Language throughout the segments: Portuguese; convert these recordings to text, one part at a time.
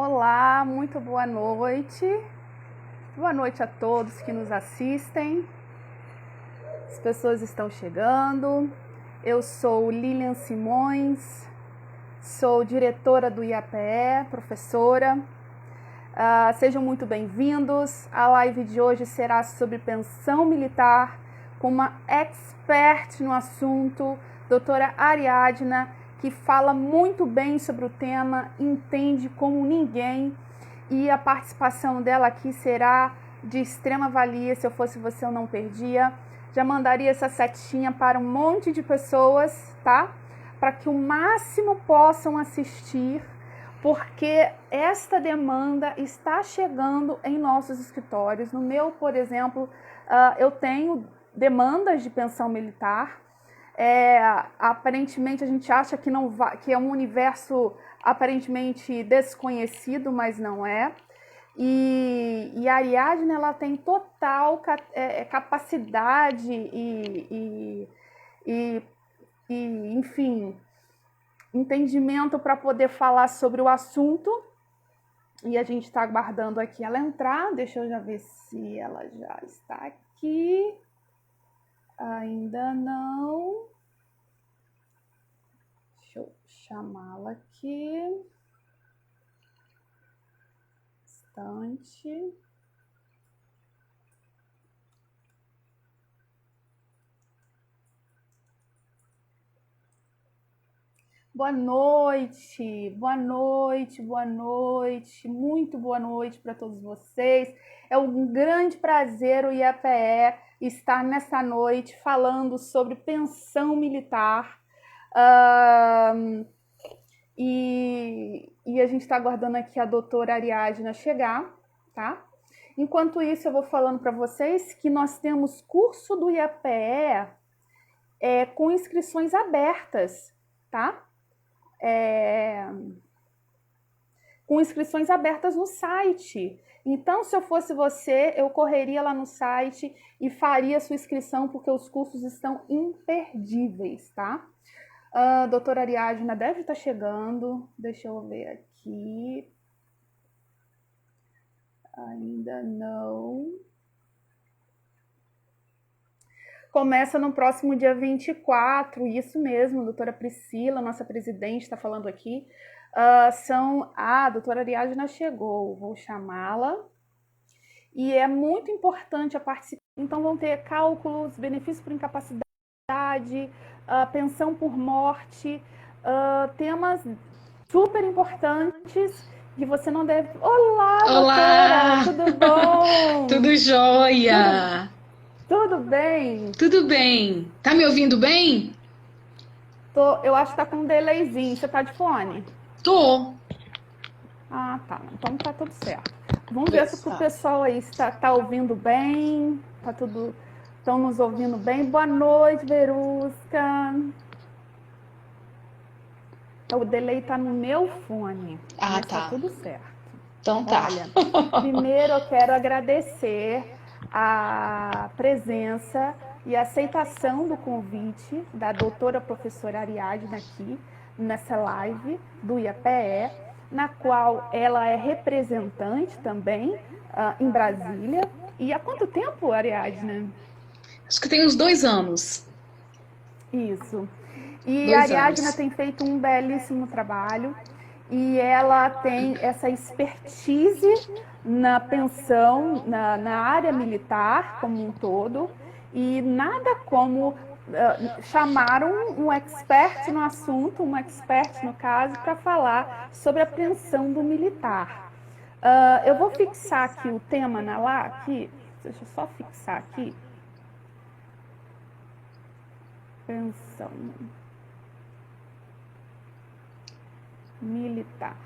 Olá, muito boa noite. Boa noite a todos que nos assistem. As pessoas estão chegando. Eu sou Lilian Simões, sou diretora do IAPE, professora. Sejam muito bem-vindos. A live de hoje será sobre pensão militar com uma expert no assunto, doutora Ariadna, que fala muito bem sobre o tema, entende como ninguém, e a participação dela aqui será de extrema valia. Se eu fosse você, eu não perdia. Já mandaria essa setinha para um monte de pessoas, tá? Para que o máximo possam assistir, porque esta demanda está chegando em nossos escritórios. No meu, por exemplo, eu tenho demandas de pensão militar. Aparentemente a gente acha que não vai, que é um universo aparentemente desconhecido, mas não é. E a Ariadne, ela tem total capacidade enfim, entendimento para poder falar sobre o assunto. E a gente está aguardando aqui ela entrar. Deixa eu já ver se ela já está aqui. Ainda não. Deixa eu chamá-la aqui. Instante. Boa noite, boa noite, boa noite, muito boa noite para todos vocês. É um grande prazer o IAPE estar nessa noite falando sobre pensão militar. E a gente está aguardando aqui a doutora Ariadna chegar, tá? Enquanto isso, eu vou falando para vocês que nós temos curso do IAPE com inscrições abertas, tá? Com inscrições abertas no site. Então, se eu fosse você, eu correria lá no site e faria a sua inscrição, porque os cursos estão imperdíveis, tá? A doutora Ariadna deve estar chegando. Deixa eu ver aqui. Ainda não. Começa no próximo dia 24, isso mesmo, doutora Priscila, nossa presidente, está falando aqui. A doutora Ariadna chegou, vou chamá-la. E é muito importante a participação. Então, vão ter cálculos, benefícios por incapacidade, pensão por morte, temas super importantes que você não deve... Olá, Olá! doutora, tudo bom? Tudo jóia? Tudo bem? Tudo bem? Tá me ouvindo bem? Eu acho que tá com um delayzinho. Você tá de fone? Tô. Ah, tá. Então tá tudo certo. Vamos ver se o pessoal aí tá ouvindo bem. Tá tudo... Estão nos ouvindo bem. Boa noite, Verusca. O delay tá no meu fone, mas tá tudo certo. Então tá. Olha, primeiro eu quero agradecer a presença e a aceitação do convite da doutora professora Ariadna aqui nessa live do IAPE, na qual ela é representante também em Brasília. E há quanto tempo, Ariadna? Acho que tem uns 2 anos. Isso. E a Ariadna tem feito um belíssimo trabalho e ela tem essa expertise na pensão, na área militar como um todo, e nada como chamar um expert no assunto, um expert no caso, para falar sobre a pensão do militar. Eu vou fixar aqui o tema aqui, deixa eu só fixar aqui. Pensão militar.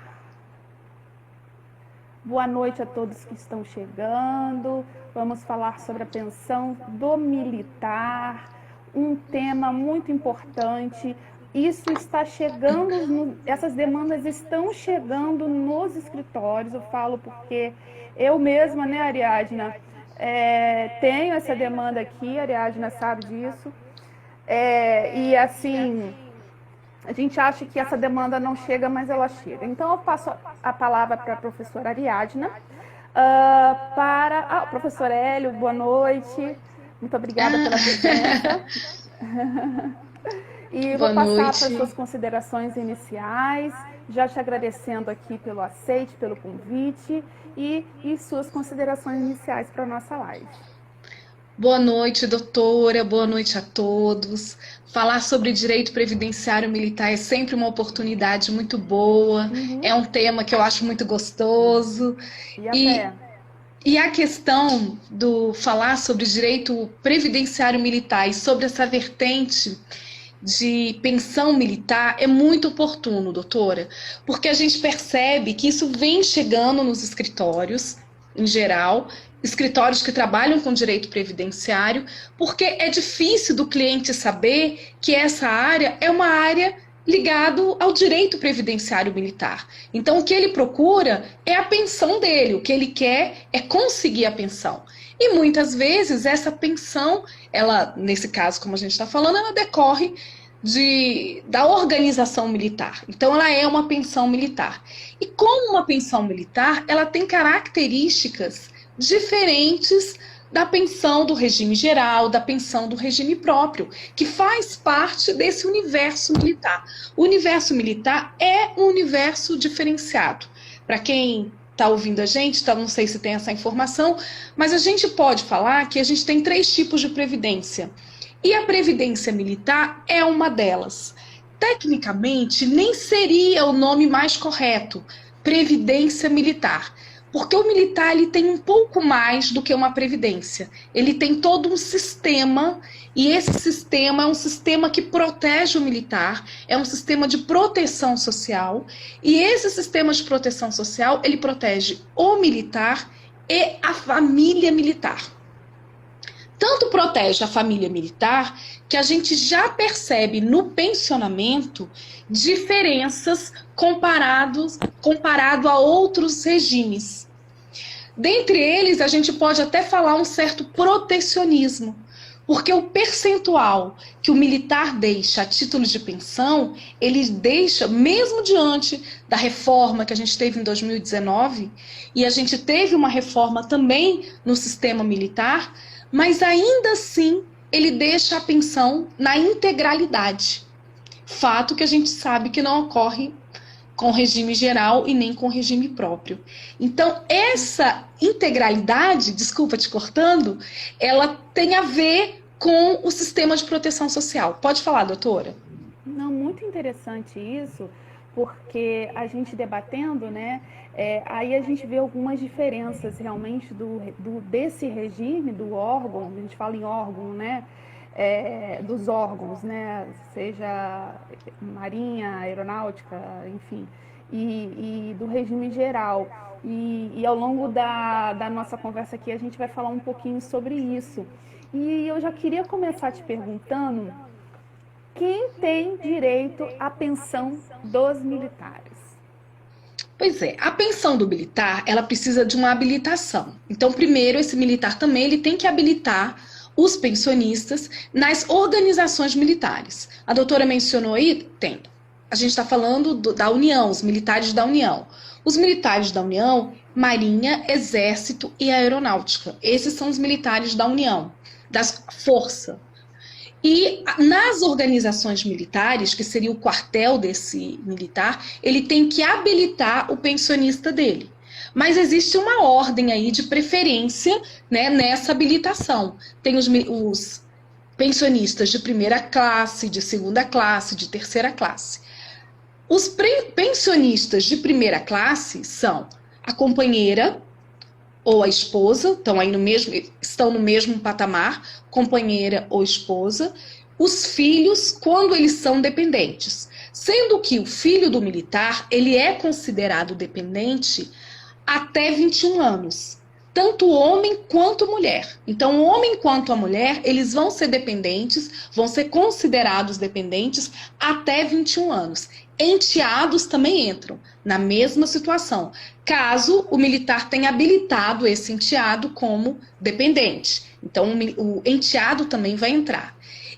Boa noite a todos que estão chegando. Vamos falar sobre a pensão do militar, um tema muito importante. Isso está chegando, essas demandas estão chegando nos escritórios. Eu falo porque eu mesma, né, Ariadna, tenho essa demanda aqui, a Ariadna sabe disso. E assim, A gente acha que essa demanda não chega, mas ela chega. Então, eu passo a palavra para a professora Ariadna. Professor Hélio, boa noite. Muito obrigada pela presença. E Boa vou passar para noite. as suas considerações iniciais, já te agradecendo aqui pelo aceite, pelo convite e suas considerações iniciais para a nossa live. Boa noite, doutora. Boa noite a todos. Falar sobre direito previdenciário militar é sempre uma oportunidade muito boa. É um tema que eu acho muito gostoso. E a questão do falar sobre direito previdenciário militar e sobre essa vertente de pensão militar é muito oportuno, doutora, porque a gente percebe que isso vem chegando nos escritórios, em geral, escritórios que trabalham com direito previdenciário, porque é difícil do cliente saber que essa área é uma área ligada ao direito previdenciário militar. Então, o que ele procura é a pensão dele, o que ele quer é conseguir a pensão. E muitas vezes essa pensão, ela, nesse caso, como a gente está falando, ela decorre da organização militar. Então, ela é uma pensão militar. E como uma pensão militar, ela tem características diferentes da pensão do regime geral, da pensão do regime próprio, que faz parte desse universo militar. O universo militar é um universo diferenciado. Para quem está ouvindo a gente, não sei se tem essa informação, mas a gente pode falar que a gente tem 3 tipos de previdência. E a previdência militar é uma delas. Tecnicamente, nem seria o nome mais correto, previdência militar. Porque o militar ele tem um pouco mais do que uma previdência. Ele tem todo um sistema, e esse sistema é um sistema que protege o militar, é um sistema de proteção social, e esse sistema de proteção social, ele protege o militar e a família militar. Tanto protege a família militar que a gente já percebe no pensionamento diferenças comparado a outros regimes. Dentre eles, a gente pode até falar um certo protecionismo, porque o percentual que o militar deixa a título de pensão, ele deixa, mesmo diante da reforma que a gente teve em 2019, e a gente teve uma reforma também no sistema militar, mas ainda assim ele deixa a pensão na integralidade. Fato que a gente sabe que não ocorre com regime geral e nem com regime próprio. Então, essa integralidade, desculpa te cortando, ela tem a ver com o sistema de proteção social. Pode falar, doutora? Não, muito interessante isso, porque a gente debatendo, né, aí a gente vê algumas diferenças realmente desse regime, do órgão, a gente fala em órgão, né, dos órgãos, né, seja marinha, aeronáutica, enfim, e do regime geral. E ao longo da nossa conversa aqui a gente vai falar um pouquinho sobre isso. E eu já queria começar te perguntando quem tem direito à pensão dos militares. Pois é, a pensão do militar, ela precisa de uma habilitação. Então, primeiro, esse militar também ele tem que habilitar os pensionistas nas organizações militares. A doutora mencionou aí, tem. A gente está falando da União, os militares da União. Os militares da União, Marinha, Exército e Aeronáutica. Esses são os militares da União, das forças. E nas organizações militares, que seria o quartel desse militar, ele tem que habilitar o pensionista dele. Mas existe uma ordem aí de preferência, né, nessa habilitação. Tem os pensionistas de primeira classe, de segunda classe, de terceira classe. Os pensionistas de primeira classe são a companheira ou a esposa, estão no mesmo patamar, companheira ou esposa, os filhos, quando eles são dependentes. Sendo que o filho do militar, ele é considerado dependente até 21 anos. Tanto o homem quanto a mulher. Então, o homem quanto a mulher, eles vão ser dependentes, vão ser considerados dependentes até 21 anos. Enteados também entram na mesma situação, caso o militar tenha habilitado esse enteado como dependente. Então, o enteado também vai entrar.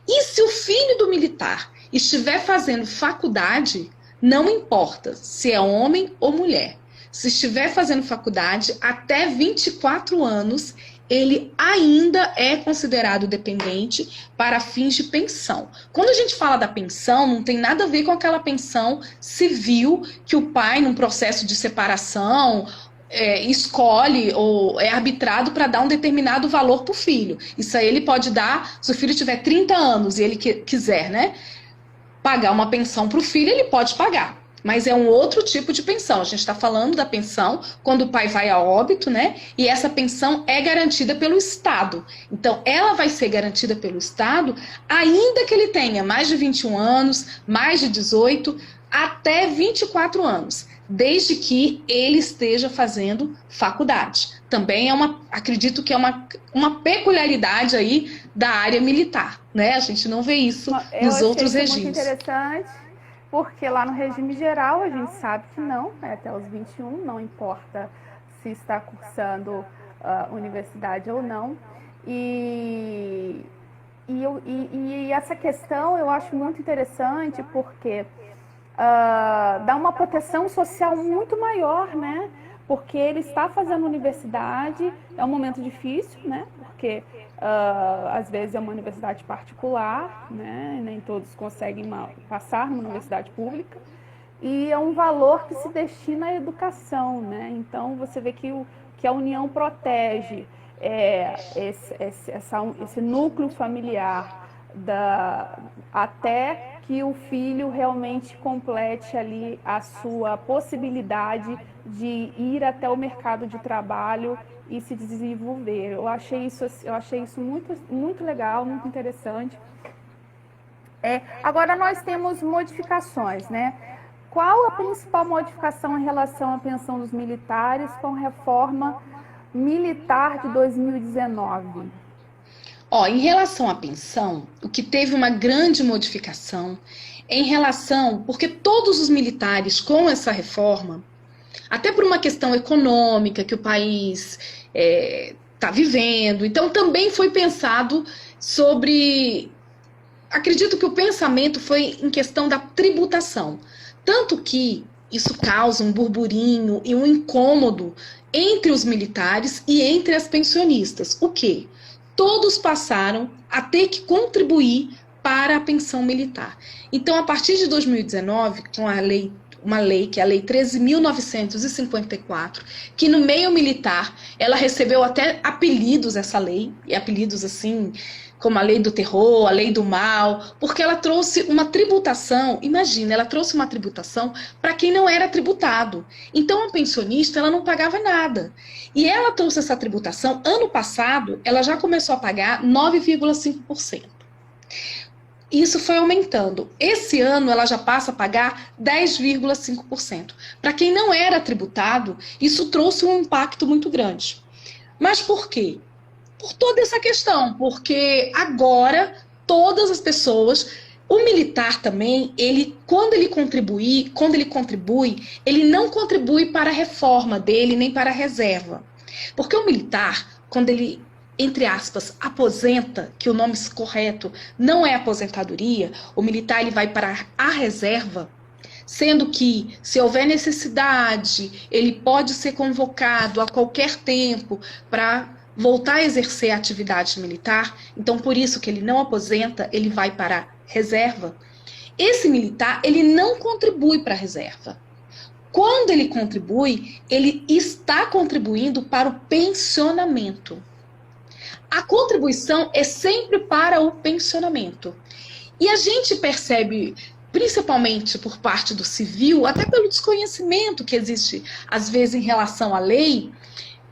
E se o filho do militar estiver fazendo faculdade, não importa se é homem ou mulher, se estiver fazendo faculdade até 24 anos, ele ainda é considerado dependente para fins de pensão. Quando a gente fala da pensão, não tem nada a ver com aquela pensão civil que o pai, num processo de separação, escolhe ou é arbitrado para dar um determinado valor para o filho. Isso aí ele pode dar, se o filho tiver 30 anos e ele quiser, né, pagar uma pensão para o filho, ele pode pagar. Mas é um outro tipo de pensão. A gente está falando da pensão quando o pai vai a óbito, né? E essa pensão é garantida pelo Estado. Então, ela vai ser garantida pelo Estado, ainda que ele tenha mais de 21 anos, mais de 18, até 24 anos, desde que ele esteja fazendo faculdade. Também acredito que é uma peculiaridade aí da área militar, né? A gente não vê isso nos outros regimes. Muito interessante. Porque lá no regime geral a gente sabe que não, até os 21, não importa se está cursando universidade ou não. E essa questão eu acho muito interessante porque dá uma proteção social muito maior, né? Porque ele está fazendo universidade, é um momento difícil, né? Porque às vezes é uma universidade particular, né? Nem todos conseguem passar numa universidade pública, e é um valor que se destina à educação, né? Então você vê que a União protege esse núcleo familiar até que o filho realmente complete ali a sua possibilidade de ir até o mercado de trabalho e se desenvolver. Eu achei isso muito, muito legal, muito interessante. Agora nós temos modificações, né? Qual a principal modificação em relação à pensão dos militares com a reforma militar de 2019? Em relação à pensão, o que teve uma grande modificação porque todos os militares com essa reforma, até por uma questão econômica que o país está vivendo, então também foi pensado sobre... Acredito que o pensamento foi em questão da tributação, tanto que isso causa um burburinho e um incômodo entre os militares e entre as pensionistas. O quê? Todos passaram a ter que contribuir para a pensão militar. Então, a partir de 2019, com uma lei, que é a Lei 13.954, que no meio militar, ela recebeu até apelidos, essa lei, e apelidos assim, como a Lei do Terror, a Lei do Mal, porque ela trouxe uma tributação, imagina, ela trouxe uma tributação para quem não era tributado. Então, a pensionista, ela não pagava nada. E ela trouxe essa tributação, ano passado, ela já começou a pagar 9,5%. Isso foi aumentando. Esse ano, ela já passa a pagar 10,5%. Para quem não era tributado, isso trouxe um impacto muito grande. Mas por quê? Por toda essa questão, porque agora todas as pessoas, o militar também, quando ele contribui, ele não contribui para a reforma dele, nem para a reserva. Porque o militar, quando ele, entre aspas, aposenta, que o nome correto não é aposentadoria, o militar ele vai para a reserva, sendo que, se houver necessidade, ele pode ser convocado a qualquer tempo para voltar a exercer a atividade militar. Então, por isso que ele não aposenta, ele vai para a reserva. Esse militar, ele não contribui para a reserva. Quando ele contribui, ele está contribuindo para o pensionamento. A contribuição é sempre para o pensionamento. E a gente percebe, principalmente por parte do civil, até pelo desconhecimento que existe, às vezes, em relação à lei,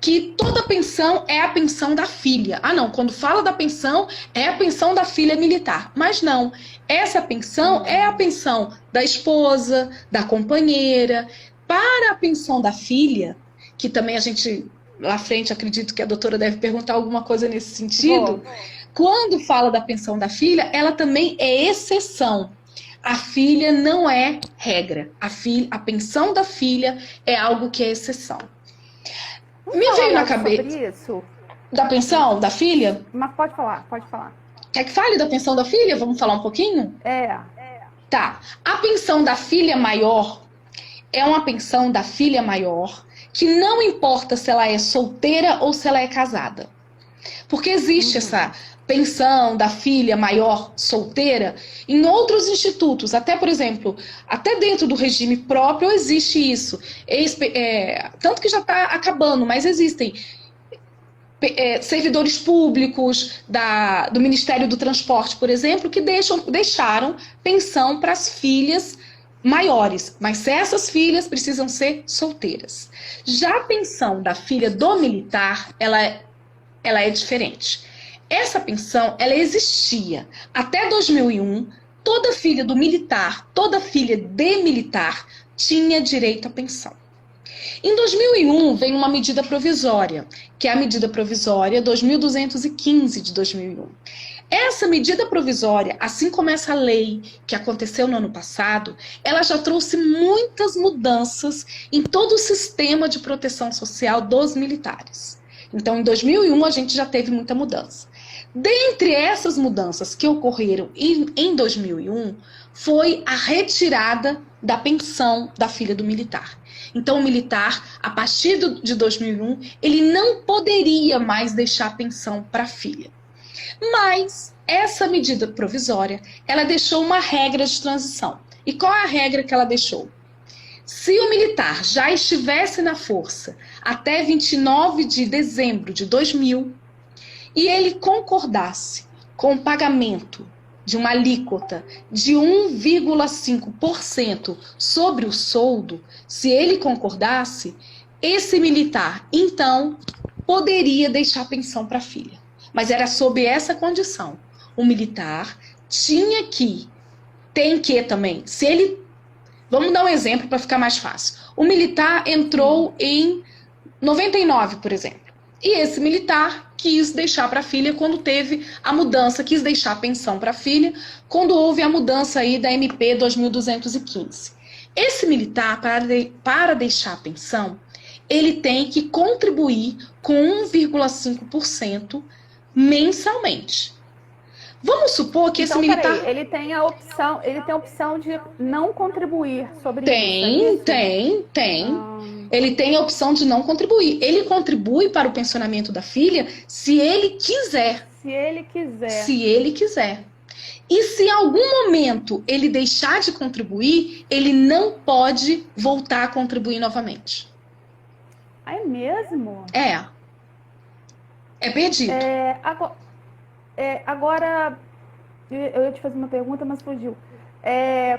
que toda pensão é a pensão da filha. Ah, não, quando fala da pensão, é a pensão da filha militar. Mas não, essa pensão é a pensão da esposa, da companheira. Para a pensão da filha, que também a gente, lá à frente, acredito que a doutora deve perguntar alguma coisa nesse sentido. Quando fala da pensão da filha, ela também é exceção. A filha não é regra. A pensão da filha é algo que é exceção. Me veio na cabeça da pensão da filha? Mas pode falar. Quer que fale da pensão da filha? Vamos falar um pouquinho? Tá. A pensão da filha maior é uma pensão da filha maior que não importa se ela é solteira ou se ela é casada. Porque existe essa pensão da filha maior solteira em outros institutos. Até, por exemplo, até dentro do regime próprio existe isso. Tanto que já está acabando, mas existem servidores públicos do Ministério do Transporte, por exemplo, que deixaram pensão para as filhas maiores, mas essas filhas precisam ser solteiras. Já a pensão da filha do militar, ela é diferente. Essa pensão, ela existia até 2001. Toda filha do militar, toda filha de militar tinha direito à pensão. Em 2001 veio uma medida provisória, que é a medida provisória 2215 de 2001. Essa medida provisória, assim como essa lei que aconteceu no ano passado, ela já trouxe muitas mudanças em todo o sistema de proteção social dos militares. Então, em 2001, a gente já teve muita mudança. Dentre essas mudanças que ocorreram em 2001, foi a retirada da pensão da filha do militar. Então, o militar, a partir de 2001, ele não poderia mais deixar pensão para a filha. Mas essa medida provisória, ela deixou uma regra de transição. E qual é a regra que ela deixou? Se o militar já estivesse na força até 29 de dezembro de 2000 e ele concordasse com o pagamento de uma alíquota de 1,5% sobre o soldo, se ele concordasse, esse militar, então, poderia deixar pensão para a filha. Mas era sob essa condição. O militar tem que também, se ele... Vamos dar um exemplo para ficar mais fácil. O militar entrou em 99, por exemplo. E esse militar quis deixar para a filha quando teve a mudança, quis deixar a pensão para a filha quando houve a mudança aí da MP 2215. Esse militar, para deixar a pensão, ele tem que contribuir com 1,5% mensalmente. Vamos supor que esse militar... Peraí, ele tem a opção de não contribuir sobre isso. Tem. Ele tem a opção de não contribuir. Ele contribui para o pensionamento da filha se ele quiser. Se ele quiser. E se em algum momento ele deixar de contribuir, ele não pode voltar a contribuir novamente. É mesmo? É perdido. Agora, eu ia te fazer uma pergunta, mas fugiu.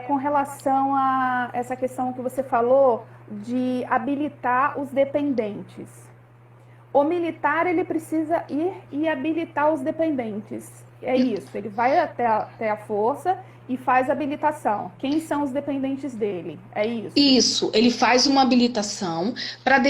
Com relação a essa questão que você falou de habilitar os dependentes. O militar, ele precisa ir e habilitar os dependentes. É isso, ele vai até a força e faz a habilitação. Quem são os dependentes dele? É isso? Isso, ele faz uma habilitação para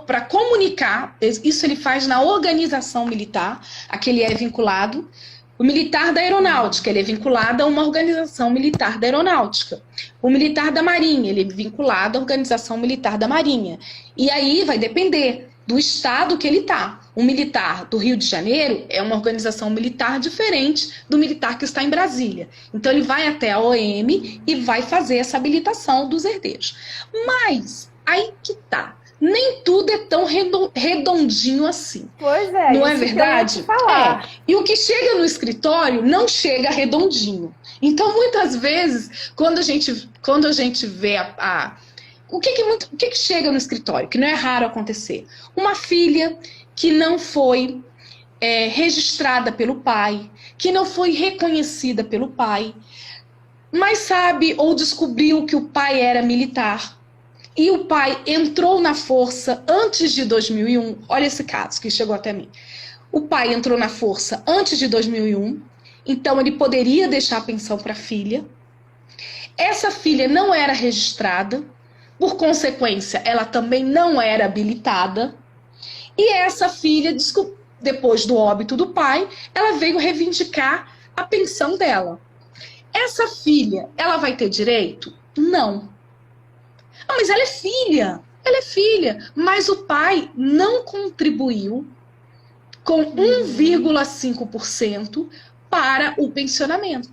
para comunicar, isso ele faz na organização militar, a que ele é vinculado. O militar da aeronáutica, ele é vinculado a uma organização militar da aeronáutica. O militar da marinha, ele é vinculado à organização militar da marinha. E aí vai depender do estado que ele está. O militar do Rio de Janeiro é uma organização militar diferente do militar que está em Brasília. Então ele vai até a OM e vai fazer essa habilitação dos herdeiros. Mas, aí que tá. Nem tudo é tão redondinho assim. Pois é. Não é verdade? E o que chega no escritório não chega redondinho. Então, muitas vezes, quando a gente vê o que chega no escritório, que não é raro acontecer? Uma filha que não foi registrada pelo pai, que não foi reconhecida pelo pai, mas sabe ou descobriu que o pai era militar. E o pai entrou na força antes de 2001. Olha esse caso que chegou até mim. O pai entrou na força antes de 2001. Então, ele poderia deixar a pensão para a filha. Essa filha não era registrada. Por consequência, ela também não era habilitada. E essa filha, depois do óbito do pai, ela veio reivindicar a pensão dela. Essa filha, ela vai ter direito? Não. Mas ela é filha, mas o pai não contribuiu com 1,5% para o pensionamento.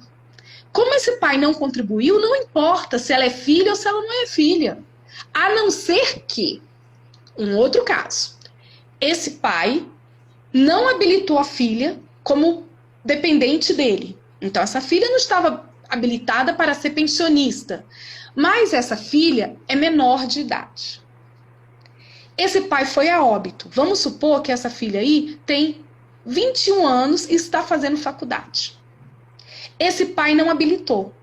como esse pai não contribuiu, não importa se ela é filha ou se ela não é filha. A não ser que, um outro caso, esse pai não habilitou a filha como dependente dele. Então, essa filha não estava habilitada para ser pensionista, mas essa filha é menor de idade. Esse pai foi a óbito. Vamos supor que essa filha aí tem 21 anos e está fazendo faculdade. Esse pai não habilitou.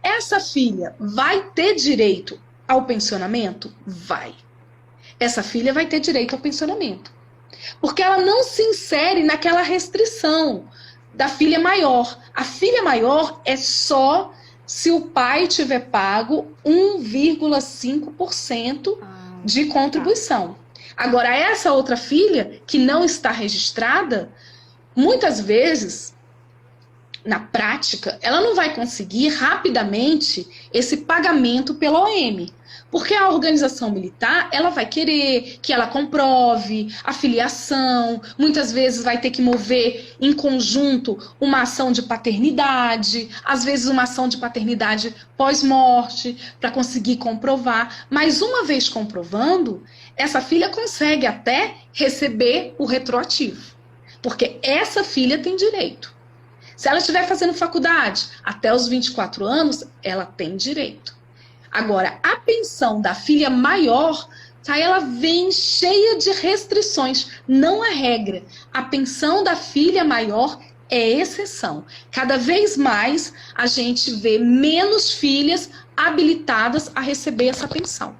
Essa filha vai ter direito ao pensionamento? Vai. Essa filha vai ter direito ao pensionamento. Porque ela não se insere naquela restrição da filha maior. A filha maior é só se o pai tiver pago 1,5% de contribuição. Agora, essa outra filha, que não está registrada, muitas vezes, na prática, ela não vai conseguir rapidamente esse pagamento pela OM. Porque a organização militar, ela vai querer que ela comprove a filiação, muitas vezes vai ter que mover em conjunto uma ação de paternidade, às vezes uma ação de paternidade pós-morte, para conseguir comprovar. Mas uma vez comprovando, essa filha consegue até receber o retroativo. Porque essa filha tem direito. Se ela estiver fazendo faculdade até os 24 anos, ela tem direito. Agora, a pensão da filha maior, tá, ela vem cheia de restrições. Não é regra. A pensão da filha maior é exceção. Cada vez mais a gente vê menos filhas habilitadas a receber essa pensão.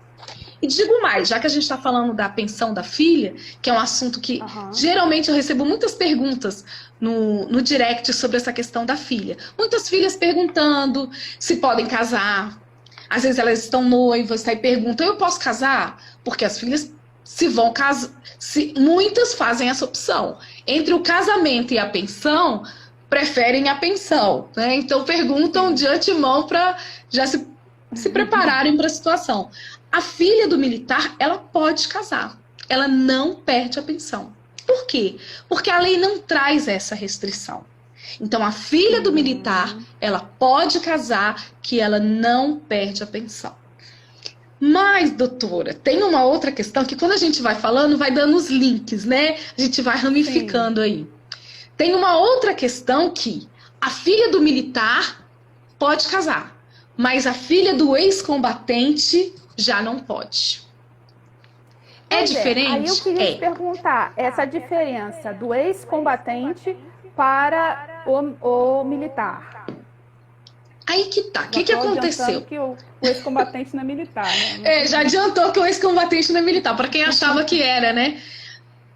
E digo mais, já que a gente está falando da pensão da filha, que é um assunto que geralmente eu recebo muitas perguntas no direct sobre essa questão da filha. Muitas filhas perguntando se podem casar. Às vezes elas estão noivas, tá, e perguntam, eu posso casar? Porque as filhas se vão casar, muitas fazem essa opção. Entre o casamento e a pensão, preferem a pensão, né? Então perguntam de antemão para já se prepararem para a situação. A filha do militar, ela pode casar. Ela não perde a pensão. Por quê? Porque a lei não traz essa restrição. Então, a filha do militar, ela pode casar, que ela não perde a pensão. Mas, doutora, tem uma outra questão que quando a gente vai falando, vai dando os links, né? A gente vai ramificando aí. Tem uma outra questão que a filha do militar pode casar, mas a filha do ex-combatente já não pode. É diferente? Aí eu queria te perguntar, essa diferença do ex-combatente para o militar. Aí que tá. O que aconteceu? Que o ex-combatente não é militar, né? Já adiantou que o ex-combatente não é militar, para quem achava que era, né?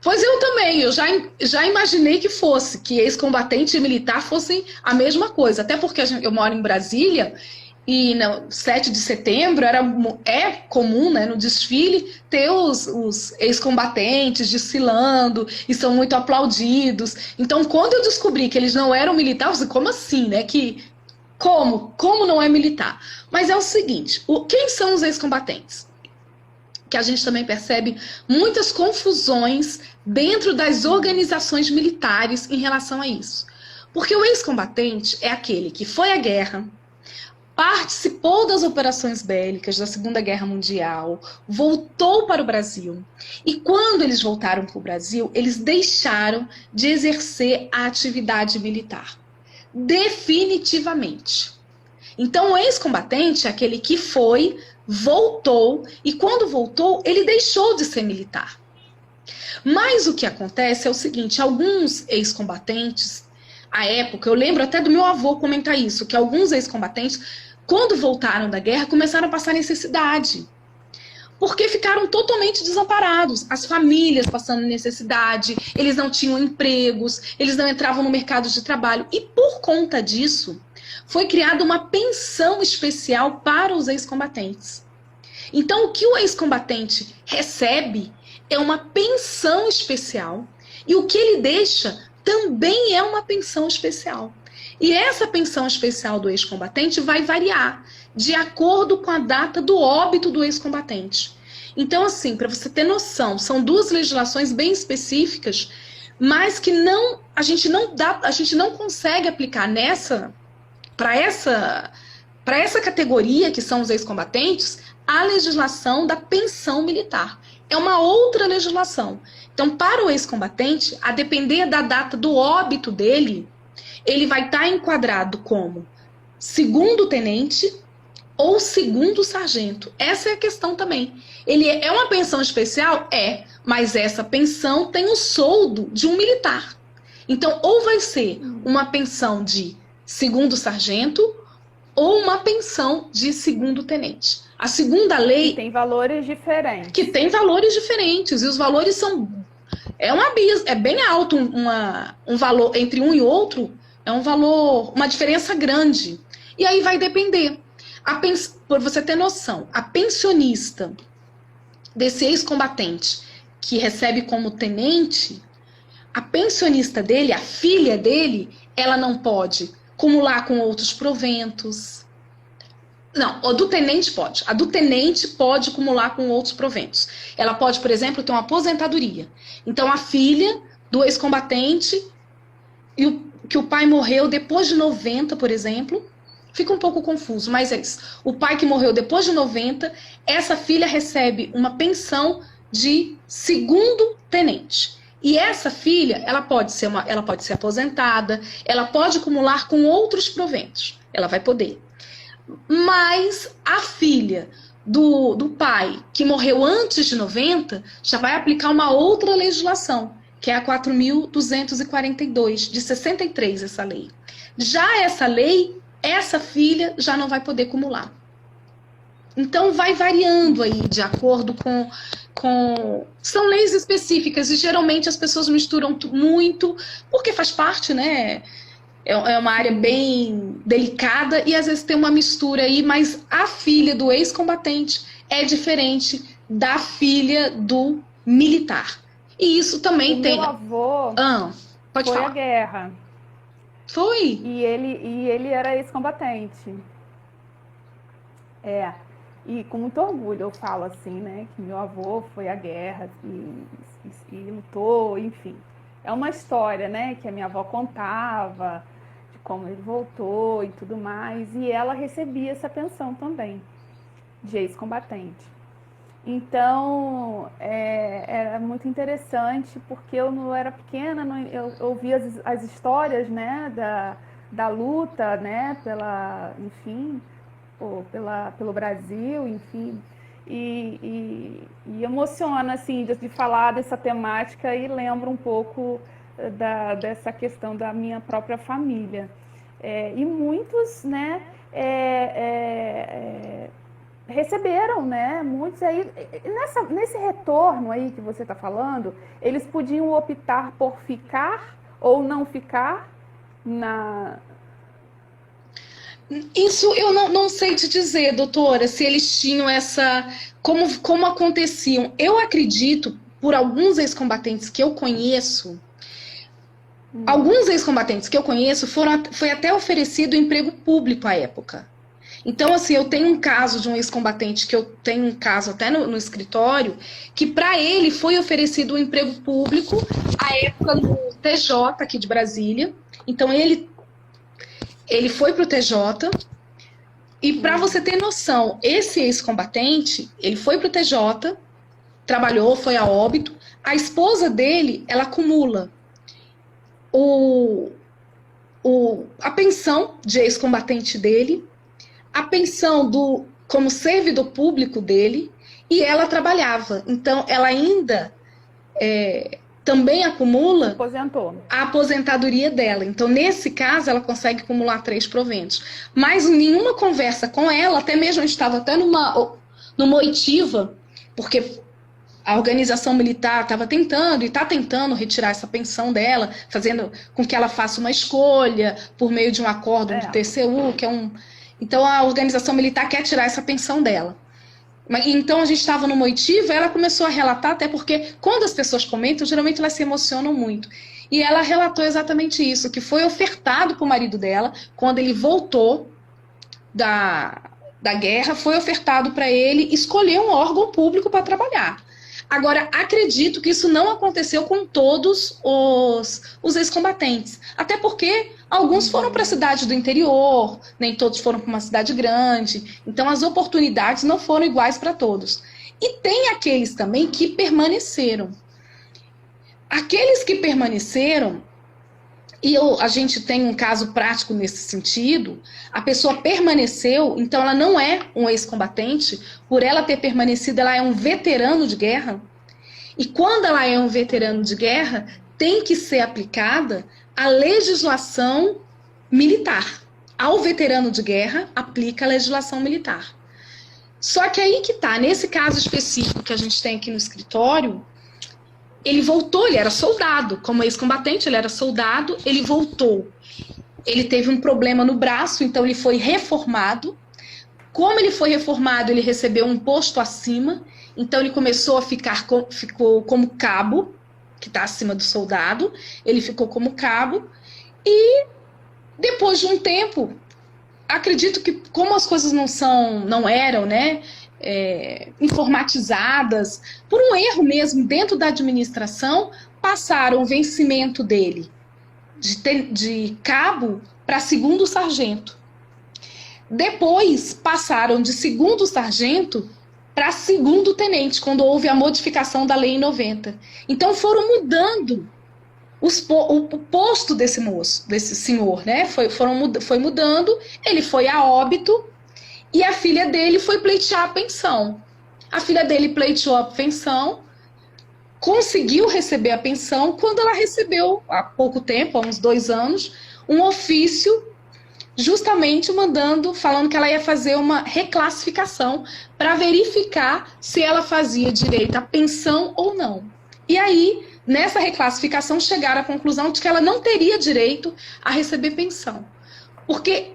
Pois eu também, eu já imaginei que fosse, que ex-combatente e militar fossem a mesma coisa. Até porque eu moro em Brasília e no 7 de setembro é comum, né, no desfile, ter os ex-combatentes desfilando e são muito aplaudidos. Então, quando eu descobri que eles não eram militares, eu falei, como assim, né? Como não é militar? Mas é o seguinte, quem são os ex-combatentes? Que a gente também percebe muitas confusões dentro das organizações militares em relação a isso. Porque o ex-combatente é aquele que foi à guerra, participou das operações bélicas da Segunda Guerra Mundial, voltou para o Brasil. E quando eles voltaram para o Brasil, eles deixaram de exercer a atividade militar. Definitivamente. Então, o ex-combatente é aquele que foi, voltou, e quando voltou, ele deixou de ser militar. Mas o que acontece é o seguinte, alguns ex-combatentes, à época, eu lembro até do meu avô comentar isso, que alguns ex-combatentes, quando voltaram da guerra, começaram a passar necessidade. Porque ficaram totalmente desamparados. As famílias passando necessidade, eles não tinham empregos, eles não entravam no mercado de trabalho. E por conta disso, foi criada uma pensão especial para os ex-combatentes. Então, o que o ex-combatente recebe é uma pensão especial. E o que ele deixa também é uma pensão especial. E essa pensão especial do ex-combatente vai variar de acordo com a data do óbito do ex-combatente. Então, assim, para você ter noção, são duas legislações bem específicas, mas que a gente não consegue aplicar para essa categoria, que são os ex-combatentes, a legislação da pensão militar. É uma outra legislação. Então, para o ex-combatente, a depender da data do óbito dele, ele vai estar enquadrado como segundo tenente ou segundo sargento. Essa é a questão também. Ele é uma pensão especial? É, mas essa pensão tem o soldo de um militar. Então, ou vai ser uma pensão de segundo sargento ou uma pensão de segundo tenente. A segunda lei... Que tem valores diferentes. Que tem valores diferentes. E os valores são... É bem alto um valor entre um e outro. É um valor, uma diferença grande. E aí vai depender. Por você ter noção, a pensionista desse ex-combatente que recebe como tenente, a pensionista dele, a filha dele, ela não pode acumular com outros proventos. Não, a do tenente pode. A do tenente pode acumular com outros proventos. Ela pode, por exemplo, ter uma aposentadoria. Então, a filha do ex-combatente, que o pai morreu depois de 90, por exemplo, fica um pouco confuso, mas é isso. O pai que morreu depois de 90, essa filha recebe uma pensão de segundo tenente. E essa filha, ela pode ser aposentada, ela pode acumular com outros proventos. Ela vai poder. Mas a filha do pai que morreu antes de 90 já vai aplicar uma outra legislação, que é a 4.242, de 63, essa lei. Já essa lei, essa filha já não vai poder acumular. Então vai variando aí de acordo com... São leis específicas e geralmente as pessoas misturam muito, porque faz parte, né? É uma área bem delicada e às vezes tem uma mistura aí, mas a filha do ex-combatente é diferente da filha do militar. E isso também tem... Meu avô pode foi falar. à guerra. Foi? E ele era ex-combatente. E com muito orgulho eu falo assim, né? Que meu avô foi à guerra e lutou, enfim. É uma história, né? Que a minha avó contava de como ele voltou e tudo mais. E ela recebia essa pensão também, de ex-combatente. Então, era muito interessante, porque eu não era pequena, eu ouvia as histórias, né, da luta, né, pelo Brasil, enfim, e emociona, assim, de falar dessa temática e lembro um pouco dessa questão da minha própria família. E muitos, né, receberam, né? Muitos aí, nesse retorno aí que você está falando, eles podiam optar por ficar ou não ficar na... Isso eu não sei te dizer, doutora, se eles tinham essa... Como aconteciam. Eu acredito, por alguns ex-combatentes que eu conheço, foi até oferecido emprego público à época. Então, assim, eu tenho um caso de um ex-combatente, que eu tenho um caso até no escritório, que para ele foi oferecido um emprego público, à época no TJ aqui de Brasília. Então, ele foi para o TJ, e para você ter noção, esse ex-combatente, ele foi para o TJ, trabalhou, foi a óbito, a esposa dele, ela acumula a pensão de ex-combatente dele, a pensão como servidor público dele, e ela trabalhava. Então, ela ainda também acumula a aposentadoria dela. Então, nesse caso, ela consegue acumular 3 proventos. Mas nenhuma conversa com ela, até mesmo a gente estava até numa oitiva, porque a organização militar estava tentando e está tentando retirar essa pensão dela, fazendo com que ela faça uma escolha por meio de um acórdão do TCU, que é um... Então, a organização militar quer tirar essa pensão dela. Então, a gente estava numa oitiva, ela começou a relatar, até porque quando as pessoas comentam, geralmente elas se emocionam muito. E ela relatou exatamente isso, que foi ofertado para o marido dela, quando ele voltou da guerra, foi ofertado para ele escolher um órgão público para trabalhar. Agora, acredito que isso não aconteceu com todos os ex-combatentes. Até porque alguns foram para a cidade do interior, nem todos foram para uma cidade grande. Então, as oportunidades não foram iguais para todos. E tem aqueles também que permaneceram. Aqueles que permaneceram, e a gente tem um caso prático nesse sentido, a pessoa permaneceu, então ela não é um ex-combatente, por ela ter permanecido, ela é um veterano de guerra. E quando ela é um veterano de guerra, tem que ser aplicada a legislação militar. Ao veterano de guerra, aplica a legislação militar. Só que aí que tá, nesse caso específico que a gente tem aqui no escritório, ele voltou, ele era soldado, como ex-combatente, ele era soldado, ele voltou. Ele teve um problema no braço, então ele foi reformado. Como ele foi reformado, ele recebeu um posto acima, então ele começou a ficou como cabo, que está acima do soldado, ele ficou como cabo, e depois de um tempo, acredito que como as coisas não eram, né, informatizadas, por um erro mesmo dentro da administração, passaram o vencimento dele de cabo para segundo sargento. Depois passaram de segundo sargento para segundo tenente, quando houve a modificação da lei em 90. Então foram mudando o posto desse moço, desse senhor, né? Foi mudando, ele foi a óbito e a filha dele foi pleitear a pensão. A filha dele pleiteou a pensão, conseguiu receber a pensão, quando ela recebeu, há pouco tempo, há uns 2 anos, um ofício justamente falando que ela ia fazer uma reclassificação para verificar se ela fazia direito à pensão ou não. E aí, nessa reclassificação, chegaram à conclusão de que ela não teria direito a receber pensão. Porque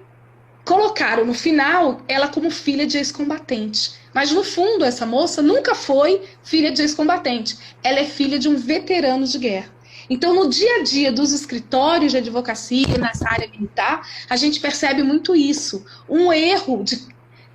colocaram no final ela como filha de ex-combatente. Mas no fundo, essa moça nunca foi filha de ex-combatente. Ela é filha de um veterano de guerra. Então, no dia a dia dos escritórios de advocacia, nessa área militar, a gente percebe muito isso. Um erro de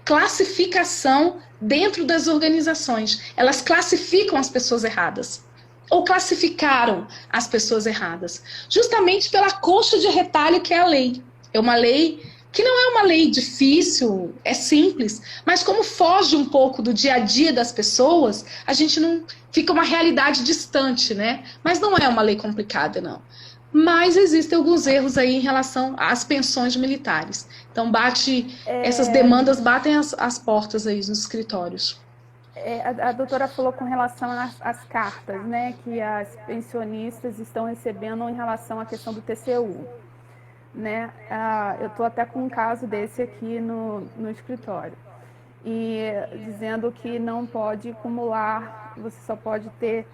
classificação dentro das organizações. Elas classificam as pessoas erradas. Ou classificaram as pessoas erradas. Justamente pela coxa de retalho que é a lei. É uma lei que não é uma lei difícil, é simples, mas como foge um pouco do dia a dia das pessoas, a gente não fica uma realidade distante, né? Mas não é uma lei complicada, não. Mas existem alguns erros aí em relação às pensões militares. Então essas demandas batem as portas aí nos escritórios. A doutora falou com relação às cartas, né, que as pensionistas estão recebendo em relação à questão do TCU. Né? Eu estou até com um caso desse aqui no escritório, e dizendo que não pode acumular, você só pode ter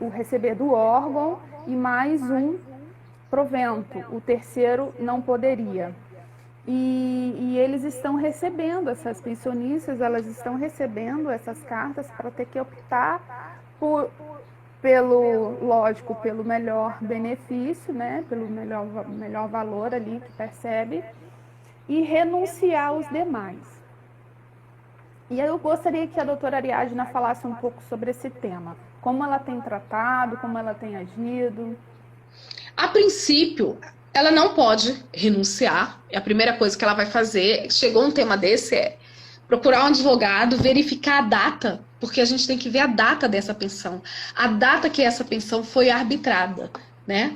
o receber do órgão e mais um provento, o terceiro não poderia. E eles estão recebendo, essas pensionistas, elas estão recebendo essas cartas para ter que optar pelo melhor benefício, né? Pelo melhor valor ali que percebe, e renunciar aos demais. E eu gostaria que a doutora Ariadna falasse um pouco sobre esse tema. Como ela tem tratado, como ela tem agido. A princípio, ela não pode renunciar. A primeira coisa que ela vai fazer, chegou um tema desse, procurar um advogado, verificar a data, porque a gente tem que ver a data dessa pensão, a data que essa pensão foi arbitrada, né?